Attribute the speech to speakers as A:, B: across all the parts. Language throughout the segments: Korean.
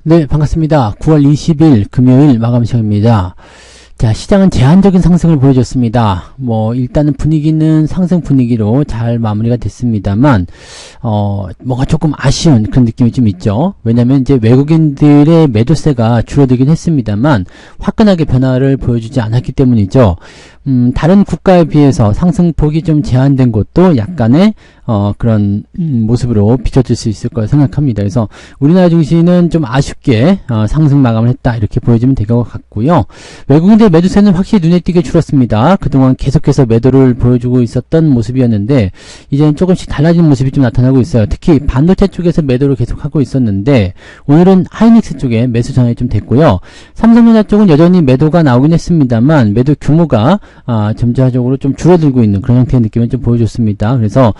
A: 네, 반갑습니다. 9월 20일 금요일 마감 시간입니다. 자, 시장은 제한적인 상승을 보여줬습니다. 일단은 분위기는 상승 분위기로 잘 마무리가 됐습니다만, 뭔가 조금 아쉬운 그런 느낌이 좀 있죠. 왜냐면 이제 외국인들의 매도세가 줄어들긴 했습니다만, 화끈하게 변화를 보여주지 않았기 때문이죠. 다른 국가에 비해서 상승폭이 좀 제한된 곳도 약간의 그런 모습으로 비춰질 수 있을 거라 생각합니다. 그래서 우리나라 증시는 좀 아쉽게 상승 마감을 했다 이렇게 보여지면 될 것 같고요. 외국인들 매도세는 확실히 눈에 띄게 줄었습니다. 그동안 계속해서 매도를 보여주고 있었던 모습이었는데 이제는 조금씩 달라진 모습이 좀 나타나고 있어요. 특히 반도체 쪽에서 매도를 계속하고 있었는데 오늘은 하이닉스 쪽에 매수 전환이 좀 됐고요. 삼성전자 쪽은 여전히 매도가 나오긴 했습니다만 매도 규모가 점차적으로 좀 줄어들고 있는 그런 형태의 느낌을 좀 보여줬습니다. 그래서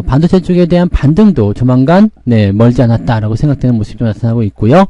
A: 반도체 쪽에 대한 반등도 조만간 멀지 않았다라고 생각되는 모습이 좀 나타나고 있고요.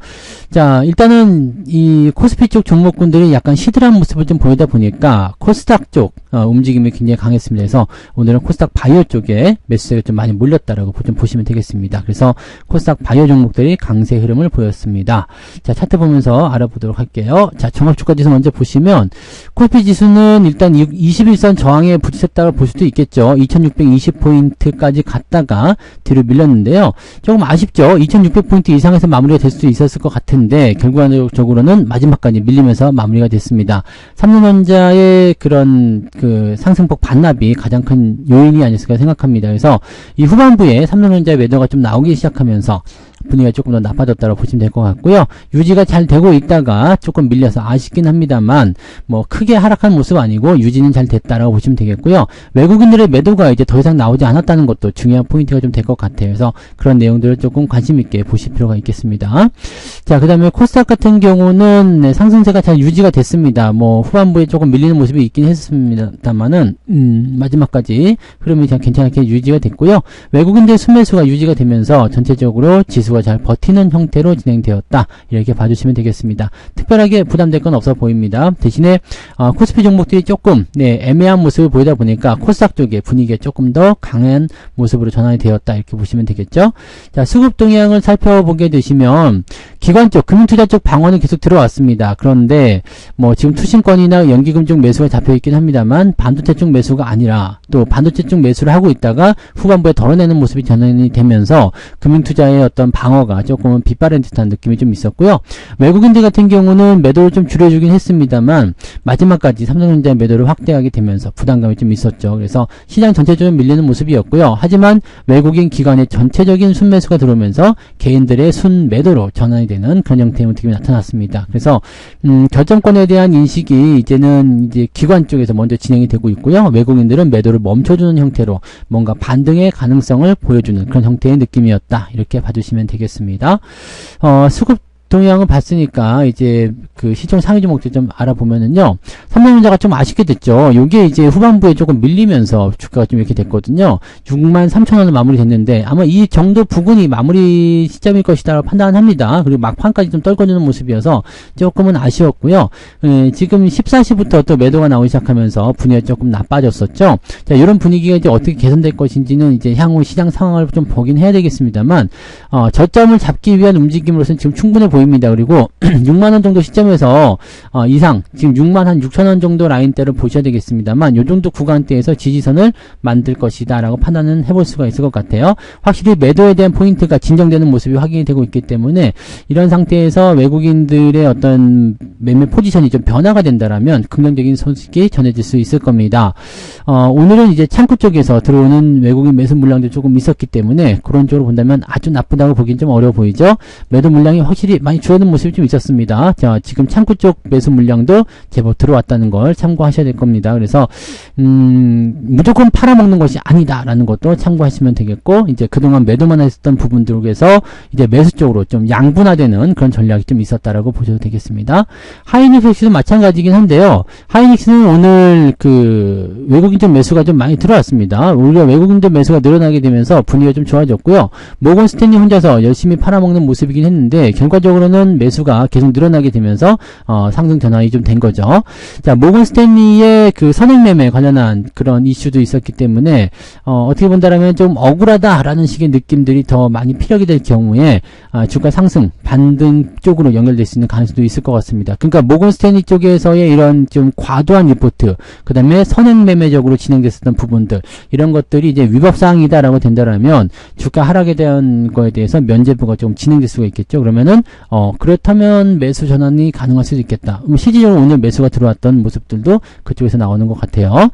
A: 자, 일단은 이 코스피 쪽 종목군들이 약간 시들한 모습을 좀 보이다 보니까 코스닥 쪽 움직임이 굉장히 강했습니다. 그래서 오늘은 코스닥 바이오 쪽에 매수세가 좀 많이 몰렸다라고 좀 보시면 되겠습니다. 그래서 코스닥 바이오 종목들이 강세 흐름을 보였습니다. 자, 차트 보면서 알아보도록 할게요. 자, 종합주가 지수 먼저 보시면 코스피 지수는 일단 21선 저항에 부딪혔다고 볼 수도 있겠죠. 2620포인트까지 갔다가 뒤로 밀렸는데요. 조금 아쉽죠. 2600포인트 이상에서 마무리가 될 수도 있었을 것 같은데 결과적으로는 마지막까지 밀리면서 마무리가 됐습니다. 삼성전자의 그런 그 상승폭 반납이 가장 큰 요인이 아니었을까 생각합니다. 그래서 이 후반부에 삼성전자의 매도가 좀 나오기 시작하면서 분위기가 조금 더 나빠졌다고 보시면 될 것 같고요. 유지가 잘 되고 있다가 조금 밀려서 아쉽긴 합니다만 크게 하락한 모습 아니고 유지는 잘 됐다라고 보시면 되겠고요. 외국인들의 매도가 이제 더 이상 나오지 않았다는 것도 중요한 포인트가 좀 될 것 같아요. 그래서 그런 내용들을 조금 관심 있게 보실 필요가 있겠습니다. 자, 그 다음에 코스닥 같은 경우는 상승세가 잘 유지가 됐습니다. 후반부에 조금 밀리는 모습이 있긴 했습니다만은 마지막까지 흐름이 잘 괜찮게 유지가 됐고요. 외국인들 순매수가 유지가 되면서 전체적으로 지수가 잘 버티는 형태로 진행되었다. 이렇게 봐주시면 되겠습니다. 특별하게 부담될 건 없어 보입니다. 대신에 코스피 종목들이 조금 애매한 모습을 보이다 보니까 코스닥 쪽의 분위기가 조금 더 강한 모습으로 전환이 되었다. 이렇게 보시면 되겠죠. 자, 수급 동향을 살펴보게 되시면 기관 쪽, 금융투자 쪽 방어는 계속 들어왔습니다. 그런데 지금 투신권이나 연기금 쪽 매수가 잡혀있긴 합니다만 반도체 쪽 매수가 아니라 또 반도체 쪽 매수를 하고 있다가 후반부에 덜어내는 모습이 전환이 되면서 금융투자의 어떤 방어가 조금은 빗바른 듯한 느낌이 좀 있었고요. 외국인들 같은 경우는 매도를 좀 줄여주긴 했습니다만 마지막까지 삼성전자 매도를 확대하게 되면서 부담감이 좀 있었죠. 그래서 시장 전체적으로 밀리는 모습이었고요. 하지만 외국인 기관의 전체적인 순매수가 들어오면서 개인들의 순매도로 전환이 되는 그런 형태의 움직임이 나타났습니다. 그래서 결정권에 대한 인식이 이제는 기관 쪽에서 먼저 진행이 되고 있고요. 외국인들은 매도를 멈춰주는 형태로 뭔가 반등의 가능성을 보여주는 그런 형태의 느낌이었다. 이렇게 봐주시면 되겠습니다. 수급 동향을 봤으니까 이제 그 시총 상위 종목들 좀 알아보면은요. 삼성전자가 좀 아쉽게 됐죠. 요게 이제 후반부에 조금 밀리면서 주가가 좀 이렇게 됐거든요. 63,000원을 마무리됐는데 아마 이 정도 부근이 마무리 시점일 것이다 판단합니다. 그리고 막판까지 좀 떨궈주는 모습이어서 조금은 아쉬웠고요. 지금 14시부터 또 매도가 나오기 시작하면서 분위기가 조금 나빠졌었죠. 자, 이런 분위기가 이제 어떻게 개선될 것인지는 이제 향후 시장 상황을 좀 보긴 해야 되겠습니다만 저점을 잡기 위한 움직임으로서는 지금 충분해 보입니다. 그리고 6만원 정도 시점에서 이상 지금 66,000원 정도 라인대를 보셔야 되겠습니다만 요 정도 구간대에서 지지선을 만들 것이다 라고 판단은 해볼 수가 있을 것 같아요. 확실히 매도에 대한 포인트가 진정되는 모습이 확인이 되고 있기 때문에 이런 상태에서 외국인들의 어떤 매매 포지션이 좀 변화가 된다라면 긍정적인 소식이 전해질 수 있을 겁니다. 오늘은 이제 창구 쪽에서 들어오는 외국인 매수 물량도 조금 있었기 때문에 그런 쪽으로 본다면 아주 나쁘다고 보기엔 좀 어려워 보이죠. 매도 물량이 확실히 많이 줄어든 모습이 좀 있었습니다. 자, 지금 창구 쪽 매수 물량도 제법 들어왔다는 걸 참고하셔야 될 겁니다. 그래서 무조건 팔아먹는 것이 아니다라는 것도 참고하시면 되겠고 이제 그동안 매도만 했었던 부분들에서 이제 매수 쪽으로 좀 양분화되는 그런 전략이 좀 있었다라고 보셔도 되겠습니다. 하이닉스도 마찬가지긴 한데요. 하이닉스는 오늘 그 외국인들 매수가 좀 많이 들어왔습니다. 오히려 외국인들 매수가 늘어나게 되면서 분위기가 좀 좋아졌고요. 모건 스탠리 혼자서 열심히 팔아먹는 모습이긴 했는데 결과적으로 전체적으로는 매수가 계속 늘어나게 되면서 상승 전환이 좀 된 거죠. 자, 모건 스탠리의 그 선행 매매 관련한 그런 이슈도 있었기 때문에 어떻게 본다라면 좀 억울하다라는 식의 느낌들이 더 많이 피력이 될 경우에 주가 상승 반등 쪽으로 연결될 수 있는 가능성도 있을 것 같습니다. 그러니까 모건 스탠리 쪽에서의 이런 좀 과도한 리포트, 그 다음에 선행 매매적으로 진행됐었던 부분들, 이런 것들이 이제 위법 사항이다라고 된다라면 주가 하락에 대한 거에 대해서 면죄부가 좀 진행될 수가 있겠죠. 그러면은 그렇다면 매수 전환이 가능할 수도 있겠다. 실질적으로 오늘 매수가 들어왔던 모습들도 그쪽에서 나오는 것 같아요.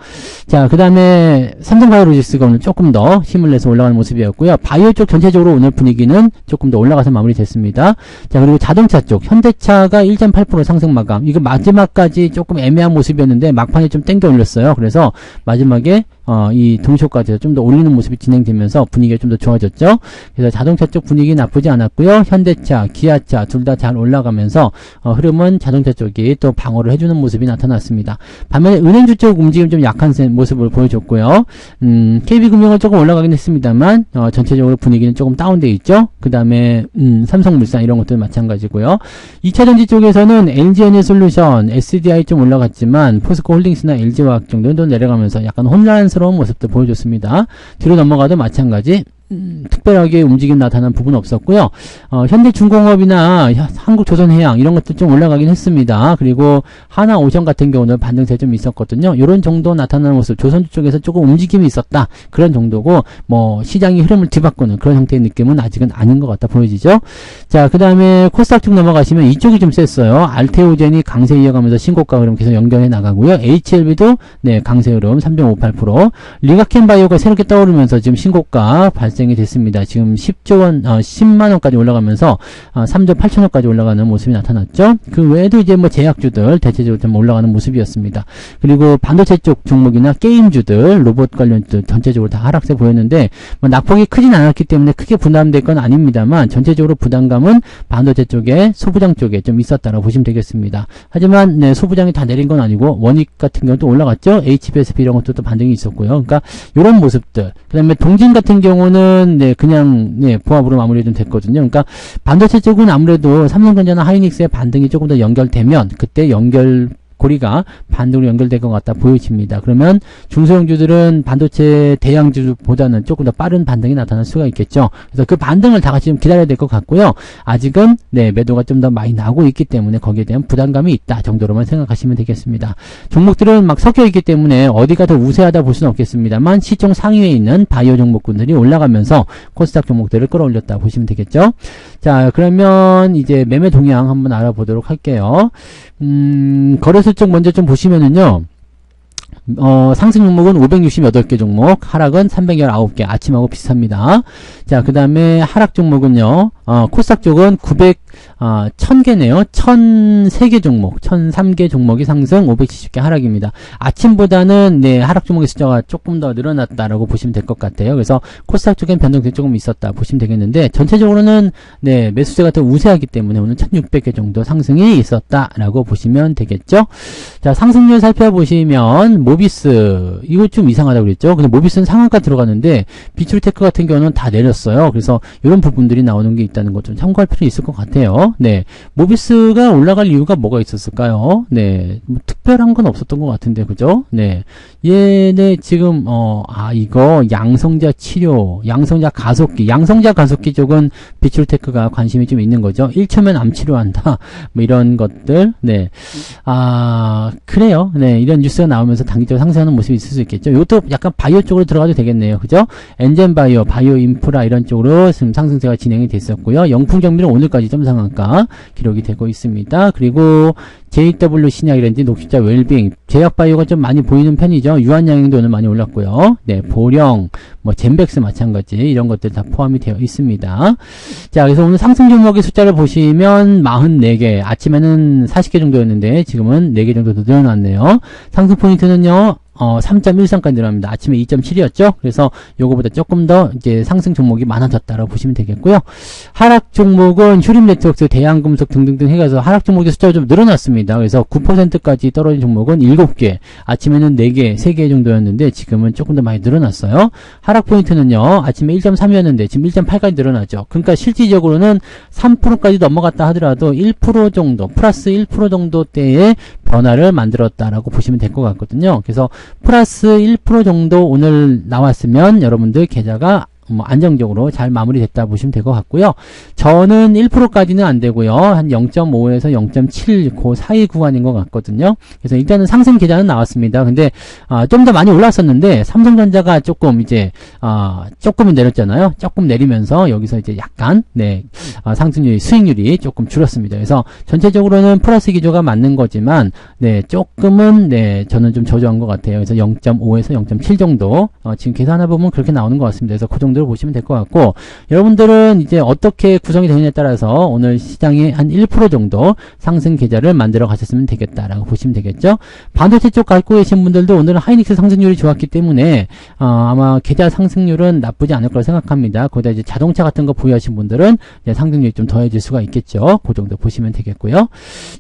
A: 자, 그 다음에 삼성바이오로직스가 오늘 조금 더 힘을 내서 올라가는 모습이었고요. 바이오 쪽 전체적으로 오늘 분위기는 조금 더 올라가서 마무리됐습니다. 자, 그리고 자동차 쪽 현대차가 1.8% 상승 마감. 이거 마지막까지 조금 애매한 모습이었는데 막판에 좀 땡겨 올렸어요. 그래서 마지막에 이 동시효과에서 좀 더 올리는 모습이 진행되면서 분위기가 좀 더 좋아졌죠. 그래서 자동차 쪽 분위기 나쁘지 않았고요. 현대차, 기아차 둘 다 잘 올라가면서 흐름은 자동차 쪽이 또 방어를 해주는 모습이 나타났습니다. 반면에 은행주 쪽 움직임 좀 약한 모습을 보여줬고요. KB금융은 조금 올라가긴 했습니다만 전체적으로 분위기는 조금 다운되어 있죠. 그 다음에 삼성물산 이런 것들 마찬가지고요. 2차전지 쪽에서는 LG에너지솔루션, SDI 좀 올라갔지만 포스코홀딩스나 LG화학 정도는 내려가면서 약간 혼란스러운 모습도 보여줬습니다. 뒤로 넘어가도 마찬가지 특별하게 움직임 나타난 부분은 없었고요. 현대중공업이나 한국조선해양 이런 것들 좀 올라가긴 했습니다. 그리고 하나오션 같은 경우는 반등세 좀 있었거든요. 이런 정도 나타나는 모습, 조선주 쪽에서 조금 움직임이 있었다 그런 정도고, 뭐 시장이 흐름을 뒤바꾸는 그런 형태의 느낌은 아직은 아닌 것 같다 보여지죠. 자, 그 다음에 코스닥 쪽 넘어가시면 이쪽이 좀 셌어요. 알테오젠이 강세 이어가면서 신고가 흐름 계속 연결해 나가고요. HLB도 네 강세 흐름 3.58%, 리가켄바이오가 새롭게 떠오르면서 지금 신고가 발생이 됐습니다. 지금 10만원까지 올라가면서 3조 8천원까지 올라가는 모습이 나타났죠. 그 외에도 이제 뭐 제약주들 대체적으로 좀 올라가는 모습이었습니다. 그리고 반도체 쪽 종목이나 게임주들, 로봇 관련주들 전체적으로 다 하락세 보였는데, 뭐 낙폭이 크진 않았기 때문에 크게 부담될 건 아닙니다만 전체적으로 부담감은 반도체 쪽에, 소부장 쪽에 좀 있었다라고 보시면 되겠습니다. 하지만 네, 소부장이 다 내린 건 아니고 원익 같은 경우도 올라갔죠. HBSP 이런 것도 또 반등이 있었고요. 그러니까 이런 모습들. 그 다음에 동진 같은 경우는 네, 그냥 네, 보합으로 마무리가 좀 됐거든요. 그러니까 반도체 쪽은 아무래도 삼성전자나 하이닉스의 반등이 조금 더 연결되면 그때 고리가 반등으로 연결될 것 같다 보여집니다. 그러면 중소형주들은 반도체 대형주보다는 조금 더 빠른 반등이 나타날 수가 있겠죠. 그래서 그 반등을 다 같이 좀 기다려야 될 것 같고요. 아직은 네, 매도가 좀 더 많이 나오고 있기 때문에 거기에 대한 부담감이 있다 정도로만 생각하시면 되겠습니다. 종목들은 막 섞여 있기 때문에 어디가 더 우세하다 볼 수는 없겠습니다만 시총 상위에 있는 바이오 종목군들이 올라가면서 코스닥 종목들을 끌어올렸다 보시면 되겠죠. 자, 그러면 이제 매매 동향 한번 알아보도록 할게요. 거래소 쪽 먼저 좀 보시면은요. 상승 종목은 568개 종목, 하락은 319개, 아침하고 비슷합니다. 자, 그 다음에 하락 종목은요, 코스닥 쪽은 1000개네요. 1003개 종목, 1003개 종목이 상승, 570개 하락입니다. 아침보다는, 네, 하락 종목의 숫자가 조금 더 늘어났다라고 보시면 될 것 같아요. 그래서 코스닥 쪽엔 변동성이 조금 있었다 보시면 되겠는데, 전체적으로는, 네, 매수세가 더 우세하기 때문에 오늘 1600개 정도 상승이 있었다라고 보시면 되겠죠. 자, 상승률 살펴보시면, 모비스, 이거 좀 이상하다고 그랬죠. 근데 모비스는 상한가 들어가는데, 비추테크 같은 경우는 다 내렸어요. 그래서 이런 부분들이 나오는 게 있다는 거 좀 참고할 필요 있을 것 같아요. 네. 모비스가 올라갈 이유가 뭐가 있었을까요? 네. 뭐 특별한 건 없었던 것 같은데, 그죠? 네. 얘네 지금, 이거 양성자 치료, 양성자 가속기 쪽은 비추테크가 관심이 좀 있는 거죠. 1초면 암 치료한다. 뭐 이런 것들. 네. 그래요. 네. 이런 뉴스가 나오면서 단기적으로 상승하는 모습이 있을 수 있겠죠. 이것도 약간 바이오 쪽으로 들어가도 되겠네요. 그죠? 엔젠 바이오, 바이오 인프라 이런 쪽으로 지금 상승세가 진행이 됐었고요. 영풍정밀은 오늘까지 점상한가 기록이 되고 있습니다. 그리고 JW 신약이라든지 녹십자 웰빙, 제약바이오가 좀 많이 보이는 편이죠. 유한양행도 오늘 많이 올랐고요. 네, 보령, 뭐 젠백스 마찬가지 이런 것들 다 포함이 되어 있습니다. 자, 그래서 오늘 상승 종목의 숫자를 보시면 44개, 아침에는 40개 정도였는데 지금은 4개 정도 더 늘어났네요. 상승 포인트는요, 3.13까지 늘어납니다. 아침에 2.7이었죠. 그래서 요거보다 조금 더 이제 상승 종목이 많아졌다라고 보시면 되겠고요. 하락 종목은 휴림네트워크, 대한금속 등등등 해가서 하락 종목의 숫자가 좀 늘어났습니다. 그래서 9%까지 떨어진 종목은 7개, 아침에는 4개, 3개 정도였는데 지금은 조금 더 많이 늘어났어요. 하락 포인트는요, 아침에 1.3이었는데 지금 1.8까지 늘어나죠. 그러니까 실질적으로는 3%까지 넘어갔다 하더라도 1% 정도, 플러스 1% 정도대의 변화를 만들었다라고 보시면 될 것 같거든요. 그래서 플러스 1% 정도 오늘 나왔으면 여러분들 계좌가 안정적으로 잘 마무리됐다 보시면 될 것 같고요. 저는 1%까지는 안 되고요. 한 0.5에서 0.7 그 사이 구간인 것 같거든요. 그래서 일단은 상승 계좌는 나왔습니다. 근데 좀 더 많이 올랐었는데 삼성전자가 조금 이제 조금은 내렸잖아요. 조금 내리면서 여기서 이제 약간 상승률이 수익률이 조금 줄었습니다. 그래서 전체적으로는 플러스 기조가 맞는 거지만 조금은 저는 좀 저조한 것 같아요. 그래서 0.5에서 0.7 정도 지금 계산해 보면 그렇게 나오는 것 같습니다. 그래서 그 정도 보시면 될 것 같고, 여러분들은 이제 어떻게 구성이 되느냐에 따라서 오늘 시장에 한 1% 정도 상승 계좌를 만들어 가셨으면 되겠다라고 보시면 되겠죠. 반도체 쪽 갖고 계신 분들도 오늘은 하이닉스 상승률이 좋았기 때문에 아마 계좌 상승률은 나쁘지 않을 거라 생각합니다. 거기다 이제 자동차 같은 거 보유하신 분들은 이제 상승률이 좀 더해질 수가 있겠죠. 그 정도 보시면 되겠고요.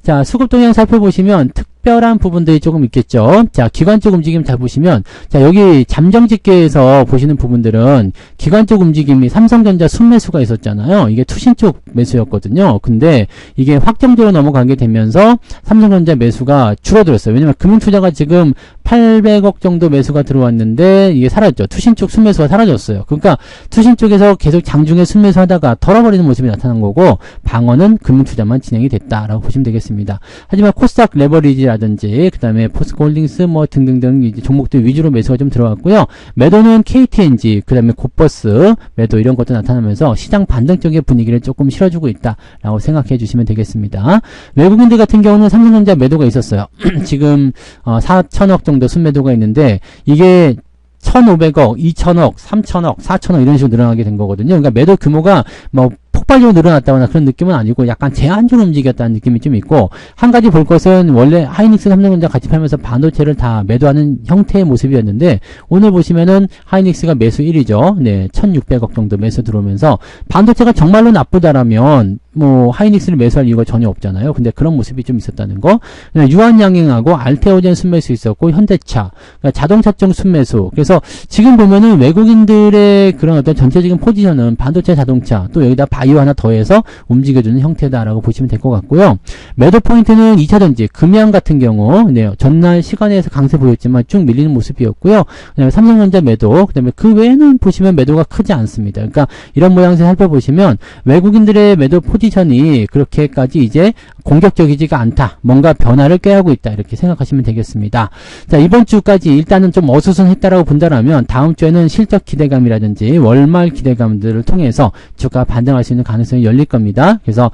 A: 자, 수급 동향 살펴보시면 특별한 부분들이 조금 있겠죠. 자, 기관적 움직임 잘 보시면, 자, 여기 잠정 집계에서 보시는 부분들은 기관적 움직임이 삼성전자 순매수가 있었잖아요. 이게 투신 쪽 매수였거든요. 근데 이게 확정적으로 넘어가게 되면서 삼성전자 매수가 줄어들었어요. 왜냐면 금융투자가 지금 800억 정도 매수가 들어왔는데 이게 사라졌죠. 투신 쪽 순매수가 사라졌어요. 그러니까 투신 쪽에서 계속 장중에 순매수하다가 털어버리는 모습이 나타난 거고, 방어는 금융투자만 진행이 됐다라고 보시면 되겠습니다. 하지만 코스닥 레버리지라든지 그 다음에 포스코홀딩스 뭐 등등등 이제 종목들 위주로 매수가 좀 들어왔고요. 매도는 KTNG, 그 다음에 곧버스 매도 이런 것도 나타나면서 시장 반등적인 분위기를 조금 실어주고 있다라고 생각해 주시면 되겠습니다. 외국인들 같은 경우는 삼성전자 매도가 있었어요. 지금 4천억 정도 순매도가 있는데 이게 1,500억, 2천억, 3천억, 4천억 이런 식으로 늘어나게 된 거거든요. 그러니까 매도 규모가 뭐 폭발적으로 늘어났다거나 그런 느낌은 아니고 약간 제한적으로 움직였다는 느낌이 좀 있고, 한 가지 볼 것은 원래 하이닉스 삼성전자 같이 팔면서 반도체를 다 매도하는 형태의 모습이었는데 오늘 보시면은 하이닉스가 매수 1위죠. 1,600억 정도 매수 들어오면서 반도체가 정말로 나쁘다라면 뭐 하이닉스를 매수할 이유가 전혀 없잖아요. 근데 그런 모습이 좀 있었다는 거. 유한양행하고 알테오젠 순매수 있었고 현대차, 그러니까 자동차 쪽 순매수. 그래서 지금 보면은 외국인들의 그런 어떤 전체적인 포지션은 반도체, 자동차 또 여기다 바이오 하나 더해서 움직여주는 형태다라고 보시면 될 것 같고요. 매도 포인트는 2차전지, 금양 같은 경우 전날 시간에서 강세 보였지만 쭉 밀리는 모습이었고요. 그다음에 삼성전자 매도, 그다음에 그 외에는 보시면 매도가 크지 않습니다. 그러니까 이런 모양새 살펴보시면 외국인들의 매도 포지션이 그렇게까지 이제 공격적이지가 않다. 뭔가 변화를 꾀하고 있다. 이렇게 생각하시면 되겠습니다. 자, 이번 주까지 일단은 좀 어수선했다라고 본다라면 다음 주에는 실적 기대감이라든지 월말 기대감들을 통해서 주가 반등할 수 있는 가능성이 열릴 겁니다. 그래서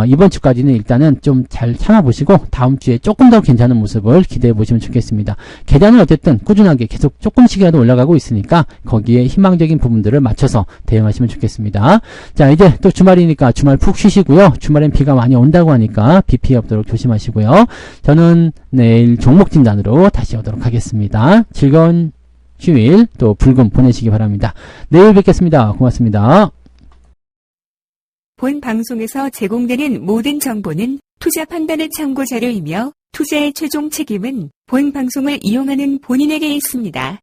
A: 이번 주까지는 일단은 좀 잘 참아보시고 다음 주에 조금 더 괜찮은 모습을 기대해 보시면 좋겠습니다. 계좌는 어쨌든 꾸준하게 계속 조금씩이라도 올라가고 있으니까 거기에 희망적인 부분들을 맞춰서 대응하시면 좋겠습니다. 자, 이제 또 주말이니까 주말 푹 쉬시고요. 주말엔 비가 많이 온다고 하니까 비 피해 없도록 조심하시고요. 저는 내일 종목 진단으로 다시 오도록 하겠습니다. 즐거운 휴일 또 불금 보내시기 바랍니다. 내일 뵙겠습니다. 고맙습니다.
B: 본 방송에서 제공되는 모든 정보는 투자 판단의 참고 자료이며 투자의 최종 책임은 본 방송을 이용하는 본인에게 있습니다.